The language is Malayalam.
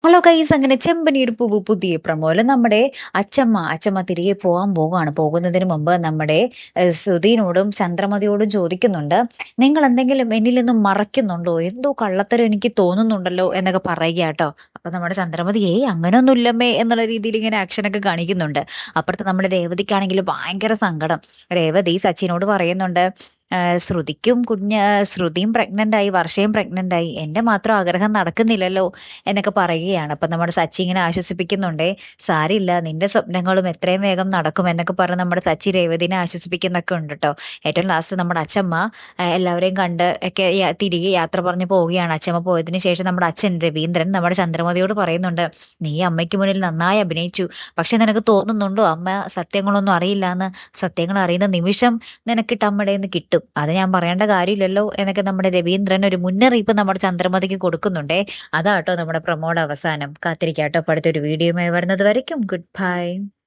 ഹലോ ഗൈസ്, അങ്ങനെ ചെമ്പനീർ പൂവ് പുതിയ പ്രമോല് നമ്മുടെ അച്ചമ്മ തിരികെ പോകാൻ പോവുകയാണ്. പോകുന്നതിന് മുമ്പ് നമ്മുടെ ശ്രുതിനോടും ചന്ദ്രമതിയോടും ചോദിക്കുന്നുണ്ട്, നിങ്ങൾ എന്തെങ്കിലും എന്നിൽ നിന്നും മറയ്ക്കുന്നുണ്ടോ, എന്തോ കള്ളത്തരം എനിക്ക് തോന്നുന്നുണ്ടല്ലോ എന്നൊക്കെ പറയുക കേട്ടോ. അപ്പൊ നമ്മുടെ ചന്ദ്രമതി അങ്ങനെയൊന്നും ഇല്ലമ്മേ എന്നുള്ള രീതിയിൽ ഇങ്ങനെ ആക്ഷനൊക്കെ കാണിക്കുന്നുണ്ട്. അപ്പുറത്ത് നമ്മുടെ രേവതിക്കാണെങ്കിൽ ഭയങ്കര സങ്കടം. രേവതി സച്ചിനോട് പറയുന്നുണ്ട്, ശ്രുതിയും പ്രഗ്നന്റ് ആയി, വർഷയും പ്രഗ്നന്റ് ആയി, എന്റെ മാത്രം ആഗ്രഹം നടക്കുന്നില്ലല്ലോ എന്നൊക്കെ പറയുകയാണ്. അപ്പൊ നമ്മുടെ സച്ചി ഇങ്ങനെ ആശ്വസിപ്പിക്കുന്നുണ്ടേ, സാരില്ല, നിന്റെ സ്വപ്നങ്ങളും എത്രയും വേഗം നടക്കും എന്നൊക്കെ പറഞ്ഞ് നമ്മുടെ സച്ചി രേവതിനെ ആശ്വസിപ്പിക്കുന്നൊക്കെ ഉണ്ട് കേട്ടോ. ഏറ്റവും ലാസ്റ്റ് നമ്മുടെ അച്ഛമ്മ എല്ലാവരെയും കണ്ട് ഒക്കെ തിരികെ യാത്ര പറഞ്ഞു പോവുകയാണ്. അച്ഛമ്മ പോയതിനു ശേഷം നമ്മുടെ അച്ഛൻ രവീന്ദ്രൻ നമ്മുടെ ചന്ദ്രമതിയോട് പറയുന്നുണ്ട്, നീ അമ്മയ്ക്ക് മുന്നിൽ നന്നായി അഭിനയിച്ചു, പക്ഷെ നിനക്ക് തോന്നുന്നുണ്ടോ അമ്മ സത്യങ്ങളൊന്നും അറിയില്ല എന്ന്? സത്യങ്ങൾ അറിയുന്ന നിമിഷം നിനക്കിട്ട് അമ്മയുടെ നിന്ന് കിട്ടും, അത് ഞാൻ പറയേണ്ട കാര്യമില്ലല്ലോ എന്നൊക്കെ നമ്മുടെ രവീന്ദ്രൻ ഒരു മുന്നറിയിപ്പ് നമ്മുടെ ചന്ദ്രമതിക്ക് കൊടുക്കുന്നുണ്ടേ. അതാട്ടോ നമ്മുടെ പ്രമോയുടെ അവസാനം. കാത്തിരിക്കാട്ടോ അടുത്തൊരു വീഡിയോയുമായി വരുന്നത് വരയ്ക്കും. Good bye.